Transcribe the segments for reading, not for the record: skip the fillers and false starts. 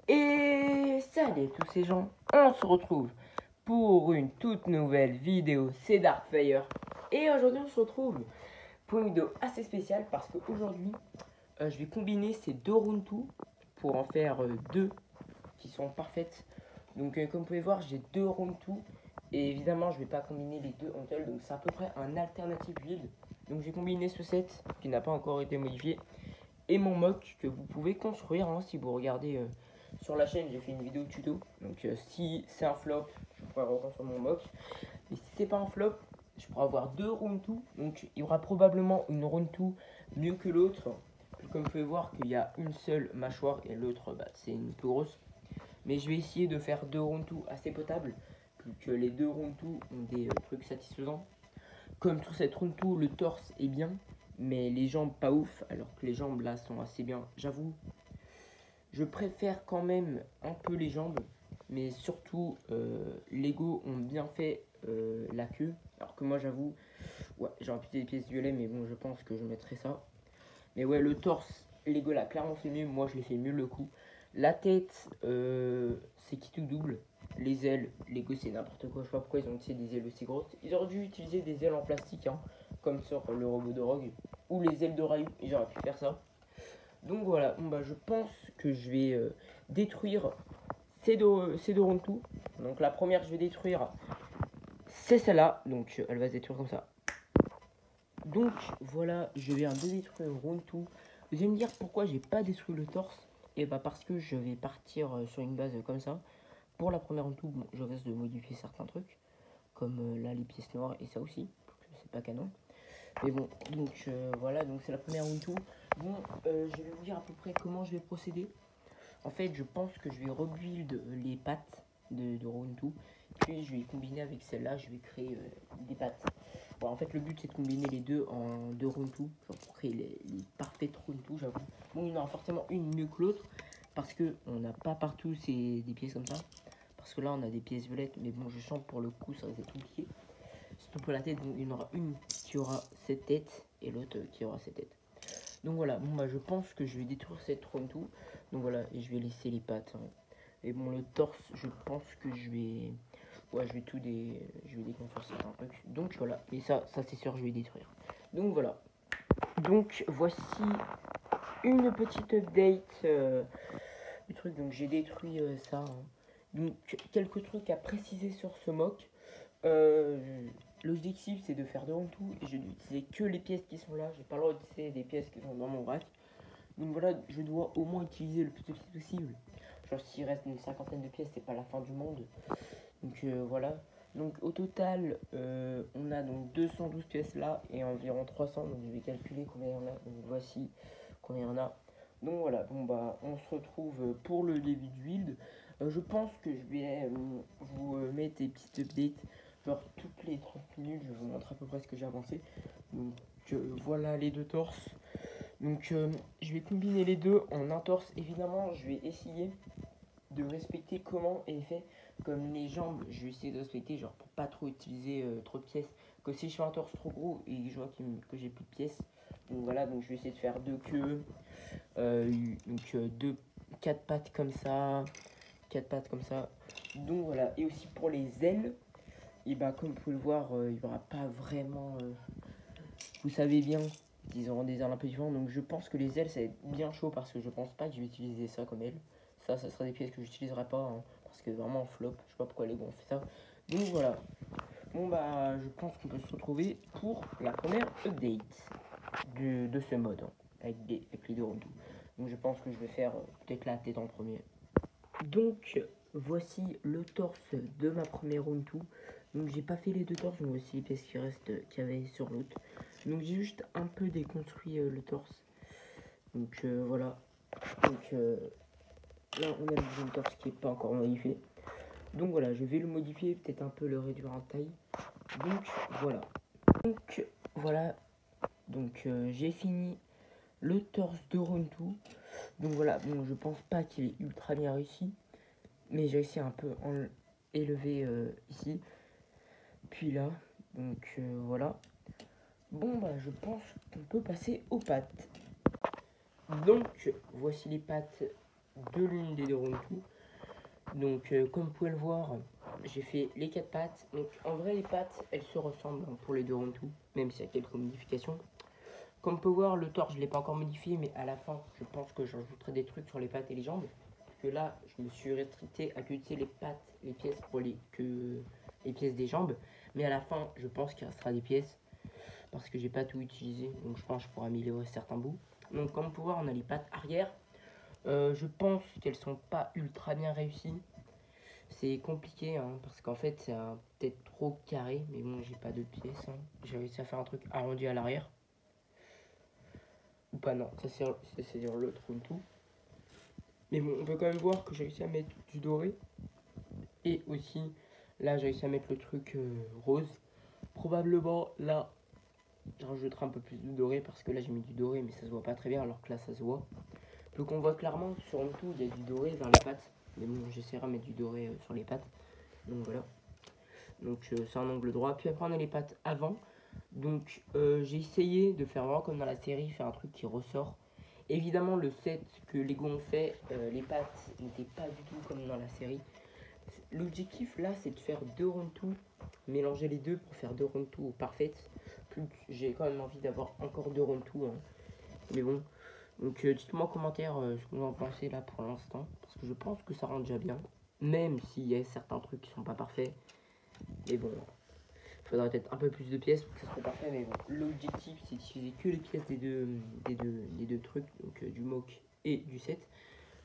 Et salut tous ces gens, on se retrouve pour une toute nouvelle vidéo, c'est Darkfire. Et aujourd'hui on se retrouve pour une vidéo assez spéciale parce qu'aujourd'hui je vais combiner ces deux round 2 pour en faire deux qui sont parfaites. Donc comme vous pouvez voir j'ai deux round 2 et évidemment je vais pas combiner les deux en seul, donc c'est à peu près un alternative build. Donc j'ai combiné ce set qui n'a pas encore été modifié et mon mock que vous pouvez construire hein, si vous regardez sur la chaîne. J'ai fait une vidéo tuto, donc si c'est un flop je pourrais reconstruire mon mock, et si c'est pas un flop je pourrais avoir deux round 2, donc il y aura probablement une round 2 mieux que l'autre. Comme vous pouvez voir qu'il y a une seule mâchoire et l'autre c'est une plus grosse, mais je vais essayer de faire deux round 2 assez potables vu que les deux round 2 ont des trucs satisfaisants. Comme sur cette round 2 le torse est bien mais les jambes pas ouf, alors que les jambes là sont assez bien. J'avoue, je préfère quand même un peu les jambes, mais surtout Lego ont bien fait la queue. Alors que moi j'avoue, ouais, j'ai amputé les pièces violettes, mais bon je pense que je mettrai ça. Mais ouais, le torse, Lego l'a clairement fait mieux, moi je l'ai fait mieux le coup. La tête, c'est qui tout double. Les ailes, Lego c'est n'importe quoi, je sais pas pourquoi ils ont utilisé des ailes aussi grosses. Ils auraient dû utiliser des ailes en plastique, hein, comme sur le robot de Rogue, ou les ailes de Ryu, j'aurais pu faire ça. Donc voilà, bon, bah, je pense que je vais détruire ces deux round 2. Donc la première je vais détruire, c'est celle-là, donc elle va se détruire comme ça. Donc voilà, je viens de détruire round 2. Vous allez me dire pourquoi j'ai pas détruit le torse. Et bah parce que je vais partir sur une base comme ça. Pour la première round 2, bon, je reste de modifier certains trucs, comme là les pièces noires et ça aussi, c'est pas canon. Mais bon, donc voilà, donc c'est la première round 2. Bon, je vais vous dire à peu près comment je vais procéder. En fait, je pense que je vais rebuild les pattes de round 2. Puis je vais combiner avec celle-là, je vais créer des pattes. Bon, en fait, le but c'est de combiner les deux en deux round 2, genre pour créer les parfaites round 2, j'avoue. Bon, il y en aura forcément une mieux que l'autre, parce que on n'a pas partout des pièces comme ça. Parce que là, on a des pièces violettes, mais bon, je sens pour le coup, ça va être compliqué. Surtout pour la tête, donc il y en aura une qui aura cette tête et l'autre qui aura cette tête. Donc voilà, bon bah je pense que je vais détruire cette round 2. Donc voilà, et je vais laisser les pattes. Hein. Et bon, le torse, je pense que je vais... Ouais, je vais je vais déconstruire certains trucs. Donc voilà, et ça c'est sûr, je vais détruire. Donc voilà. Donc voici une petite update du truc. Donc j'ai détruit ça. Hein. Donc quelques trucs à préciser sur ce mock. L'objectif c'est de faire de round 2 et je n'utilisais que les pièces qui sont là. J'ai pas le droit d'utiliser des pièces qui sont dans mon rack. Donc voilà, je dois au moins utiliser le plus de pièces possible. Genre s'il reste une cinquantaine de pièces, c'est pas la fin du monde. Donc voilà. Donc au total, on a donc 212 pièces là et environ 300. Donc je vais calculer combien il y en a. Donc voici combien il y en a. Donc voilà, bon bah on se retrouve pour le début de build. Je pense que je vais vous mettre des petites updates. Genre toutes les 30 minutes, je vous montre à peu près ce que j'ai avancé. Donc voilà les deux torses. Donc je vais combiner les deux en un torse. Évidemment, je vais essayer de respecter comment est fait. Comme les jambes, je vais essayer de respecter, genre pour pas trop utiliser trop de pièces. Que si je fais un torse trop gros et je vois que j'ai plus de pièces, donc voilà, donc je vais essayer de faire deux queues, deux, quatre pattes comme ça, quatre pattes comme ça. Donc voilà, et aussi pour les ailes, et bah comme vous pouvez le voir, il n'y aura pas vraiment, vous savez bien, ils auront des ailes un peu différentes. Donc je pense que les ailes ça va être bien chaud parce que je pense pas que je vais utiliser ça comme ailes. Ça sera des pièces que j'utiliserai pas hein, parce que vraiment en flop. Je sais pas pourquoi les gars ont fait ça. Donc voilà. Bon bah je pense qu'on peut se retrouver pour la première update de ce mode hein, avec les deux retours. Donc je pense que je vais faire peut-être la tête en premier. Donc voici le torse de ma première round 2. Donc j'ai pas fait les deux torses, donc voici les pièces qui restent qu'il y avait sur l'autre. Donc j'ai juste un peu déconstruit le torse. Donc voilà. Donc là on a le deuxième torse qui est pas encore modifié. Donc voilà, je vais le modifier, peut-être un peu le réduire en taille. Donc voilà. Donc voilà. Donc j'ai fini le torse de round 2. Donc voilà, bon je pense pas qu'il est ultra bien réussi. Mais j'ai essayé un peu en élevé ici. Puis là. Donc voilà. Bon bah je pense qu'on peut passer aux pattes. Donc voici les pattes deux lunes des deux round tout. Donc comme vous pouvez le voir, j'ai fait les 4 pattes. Donc en vrai les pattes elles se ressemblent hein, pour les deux round tout, même s'il y a quelques modifications. Comme on peut voir le torse je ne l'ai pas encore modifié, mais à la fin je pense que j'ajouterai des trucs sur les pattes et les jambes. Parce que là je me suis restricté à utiliser les pattes, les pièces pour les pièces des jambes. Mais à la fin je pense qu'il restera des pièces. Parce que j'ai pas tout utilisé, donc je pense que je pourrais améliorer certains bouts. Donc comme vous pouvez voir on a les pattes arrière. Je pense qu'elles sont pas ultra bien réussies. C'est compliqué hein, parce qu'en fait c'est peut-être trop carré, mais bon j'ai pas de pièces. Hein. J'ai réussi à faire un truc arrondi à l'arrière. Ou pas non, ça c'est sur l'autre ou tout. Mais bon on peut quand même voir que j'ai réussi à mettre du doré. Et aussi là j'ai réussi à mettre le truc rose. Probablement là je rajouterai un peu plus de doré parce que là j'ai mis du doré mais ça se voit pas très bien alors que là ça se voit. Donc on voit clairement sur le tout il y a du doré vers les pattes. Mais bon j'essaierai de mettre du doré sur les pattes. Donc voilà. Donc c'est un angle droit. Puis après on a les pattes avant. Donc j'ai essayé de faire vraiment comme dans la série, faire un truc qui ressort. Évidemment le set que Lego ont fait, les pattes n'étaient pas du tout comme dans la série. L'objectif là c'est de faire deux round tout, mélanger les deux pour faire deux round tout parfaites. Plus j'ai quand même envie d'avoir encore deux round tout. Hein. Mais bon. Donc dites-moi en commentaire ce que vous en pensez là pour l'instant. Parce que je pense que ça rend déjà bien. Même s'il y a certains trucs qui sont pas parfaits. Mais bon, il faudrait peut-être un peu plus de pièces pour que ça soit parfait. Mais bon, l'objectif c'est d'utiliser que les pièces des deux trucs. Donc du mock et du set.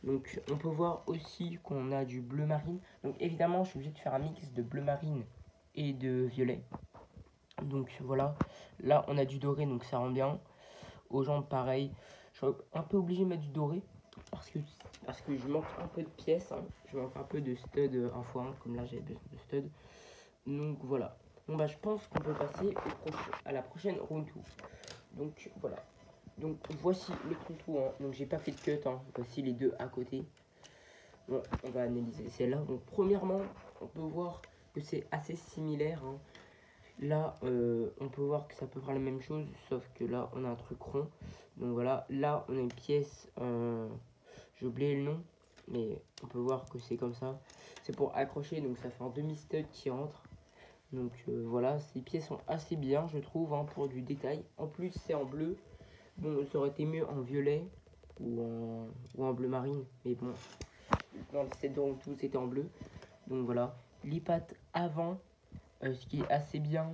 Donc on peut voir aussi qu'on a du bleu marine. Donc évidemment je suis obligé de faire un mix de bleu marine et de violet. Donc voilà, là on a du doré donc ça rend bien. Aux jambes pareil, je suis un peu obligé de mettre du doré parce que je manque un peu de pièces, hein. Je manque un peu de stud 1x1 comme là j'ai besoin de stud. Donc voilà. Bon bah je pense qu'on peut passer à la prochaine round 2. Donc voilà. Donc voici le tout hein. Donc j'ai pas fait de cut hein. Voici les deux à côté. Bon, on va analyser celle-là. Donc premièrement, on peut voir que c'est assez similaire hein. Là, on peut voir que c'est à peu près la même chose, sauf que là, on a un truc rond. Donc voilà, là, on a une pièce, j'ai oublié le nom, mais on peut voir que c'est comme ça. C'est pour accrocher, donc ça fait un demi-stud qui rentre. Donc voilà, ces pièces sont assez bien, je trouve, hein, pour du détail. En plus, c'est en bleu. Bon, ça aurait été mieux en violet ou en bleu marine, mais bon, dans le set de tout, c'était en bleu. Donc voilà, les pattes avant. Ce qui est assez bien,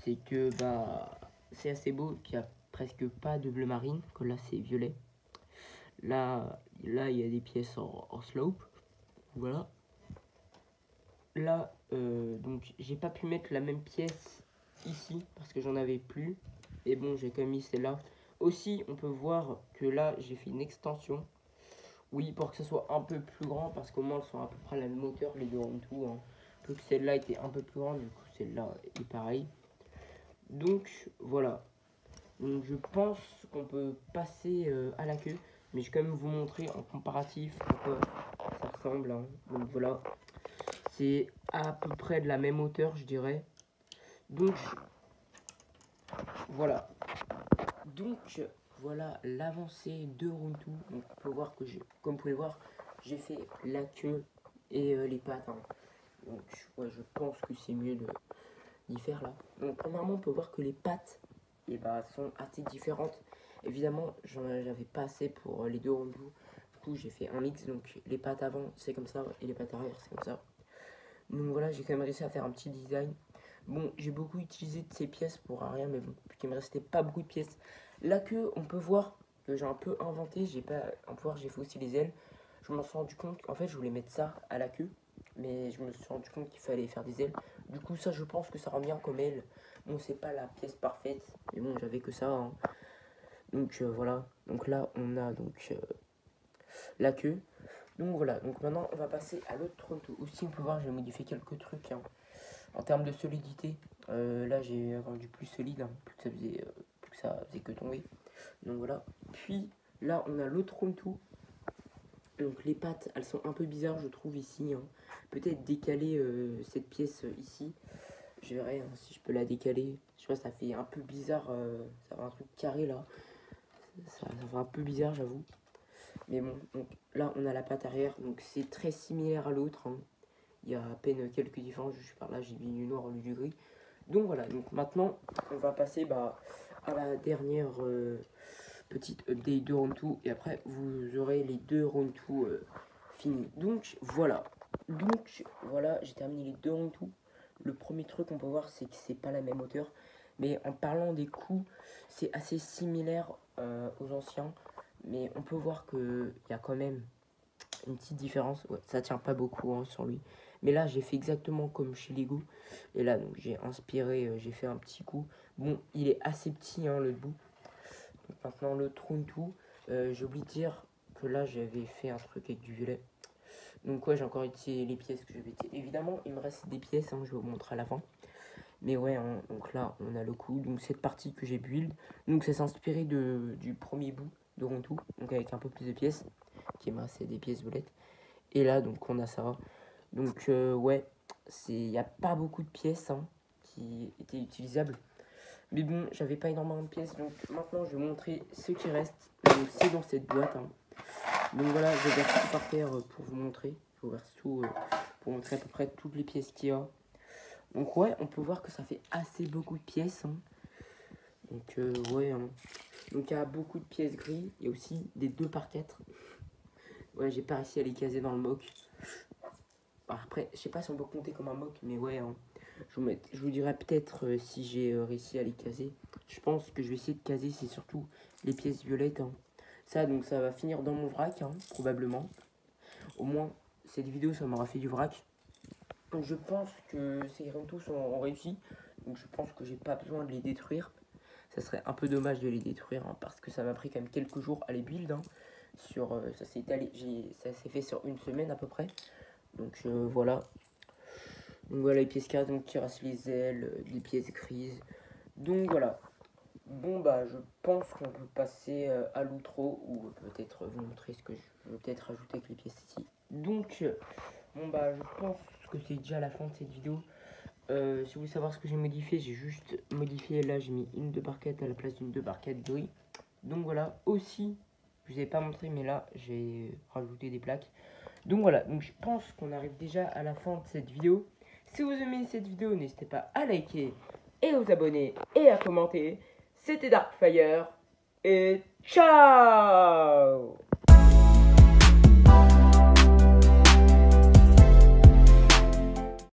c'est que bah, c'est assez beau qu'il n'y a presque pas de bleu marine, que là c'est violet. Là, il y a des pièces en slope. Voilà. Là, donc j'ai pas pu mettre la même pièce ici parce que j'en avais plus. Et bon, j'ai quand même mis celle-là. Aussi, on peut voir que là, j'ai fait une extension. Oui, pour que ce soit un peu plus grand parce qu'au moins elles sont à peu près la même hauteur, les deux en tout. Hein. Que celle-là était un peu plus grande, du coup celle-là est pareil. Donc voilà. Donc je pense qu'on peut passer à la queue. Mais je vais quand même vous montrer en comparatif à quoi ça ressemble. Hein. Donc voilà. C'est à peu près de la même hauteur, je dirais. Donc voilà. Donc voilà l'avancée de Runtu. Donc on peut voir que comme vous pouvez voir, j'ai fait la queue et les pattes. Hein. Donc ouais, je pense que c'est mieux d'y faire là. Donc premièrement on peut voir que les pattes sont assez différentes. Évidemment j'avais pas assez pour les deux Runtu. Du coup j'ai fait un mix. Donc les pattes avant c'est comme ça et les pattes arrière c'est comme ça. Donc voilà, j'ai quand même réussi à faire un petit design. Bon, j'ai beaucoup utilisé de ces pièces pour rien, mais bon, il me restait pas beaucoup de pièces. La queue, on peut voir que j'ai un peu inventé. On peut voir, j'ai fait aussi les ailes. Je me suis rendu compte qu'en fait, je voulais mettre ça à la queue, mais je me suis rendu compte qu'il fallait faire des ailes. Du coup, ça, je pense que ça rend bien comme aile. Bon, c'est pas la pièce parfaite, mais bon, j'avais que ça. Hein. Donc voilà. Donc là, on a donc la queue. Donc voilà, donc maintenant on va passer à l'autre tronc. Aussi on peut voir j'ai modifié quelques trucs hein. En termes de solidité. Là j'ai rendu plus solide, hein, plus que ça faisait que tomber. Donc voilà. Puis là on a l'autre tronc tout. Donc les pattes elles sont un peu bizarres je trouve ici. Hein. Peut-être décaler cette pièce ici. Je verrai hein, si je peux la décaler. Je sais pas, ça fait un peu bizarre. Ça fait un truc carré là. Ça fait un peu bizarre j'avoue. Mais bon, donc là on a la patte arrière, donc c'est très similaire à l'autre, hein. Il y a à peine quelques différences, je suis par là, j'ai mis du noir au lieu du gris. Donc voilà, donc maintenant on va passer à la dernière petite update de round 2 et après vous aurez les deux round 2 finis. Donc voilà, j'ai terminé les deux round 2. Le premier truc qu'on peut voir, c'est que c'est pas la même hauteur, mais en parlant des coups, c'est assez similaire aux anciens, mais on peut voir qu'il y a quand même une petite différence. Ouais, ça tient pas beaucoup hein, sur lui, mais là j'ai fait exactement comme chez Lego, et là donc j'ai inspiré, j'ai fait un petit coup. Bon, il est assez petit hein, le bout. Donc, maintenant le round 2, j'ai oublié de dire que là j'avais fait un truc avec du violet. Donc ouais, j'ai encore utilisé les pièces que j'avais utilisées. Évidemment, il me reste des pièces, hein, je vais vous montrer à la fin. Mais ouais, hein, donc là, on a le coup. Donc cette partie que j'ai build. Donc ça s'est inspiré du premier bout de Rontou. Donc avec un peu plus de pièces. Qui m'a resté des pièces violettes. Et là, donc on a ça. Donc ouais, il n'y a pas beaucoup de pièces hein, qui étaient utilisables. Mais bon, j'avais pas énormément de pièces. Donc maintenant, je vais vous montrer ce qui reste. Donc c'est dans cette boîte. Hein. Donc voilà, je vais verser tout par terre pour vous montrer. Je vais verser tout pour montrer à peu près toutes les pièces qu'il y a. Donc ouais, on peut voir que ça fait assez beaucoup de pièces. Hein. Donc ouais, hein. Donc il y a beaucoup de pièces gris. Il y a aussi des 2x4. Ouais, j'ai pas réussi à les caser dans le mock. Après, je sais pas si on peut compter comme un mock, mais ouais, hein. Je vous dirai peut-être si j'ai réussi à les caser. Je pense que je vais essayer de caser, c'est surtout les pièces violettes. Hein. Ça, donc ça va finir dans mon vrac, hein, probablement. Au moins, cette vidéo, ça m'aura fait du vrac. Donc je pense que ces tous ont réussi. Donc je pense que j'ai pas besoin de les détruire. Ça serait un peu dommage de les détruire, hein, parce que ça m'a pris quand même quelques jours à les build. Hein. Ça s'est fait sur une semaine à peu près. Donc voilà. Donc voilà les pièces carrées qui racent les ailes, les pièces grises. Donc voilà. Bon bah je pense qu'on peut passer à l'outro ou peut-être vous montrer ce que je veux peut-être rajouter avec les pièces ici. Donc bon bah je pense que c'est déjà la fin de cette vidéo. Si vous voulez savoir ce que j'ai modifié, j'ai juste modifié là, j'ai mis une 2x4 à la place d'une 2x4 gris. Donc voilà, aussi, je vous ai pas montré mais là j'ai rajouté des plaques. Donc voilà, donc je pense qu'on arrive déjà à la fin de cette vidéo. Si vous aimez cette vidéo, n'hésitez pas à liker et à vous abonner et à commenter. C'était Darkfire et ciao!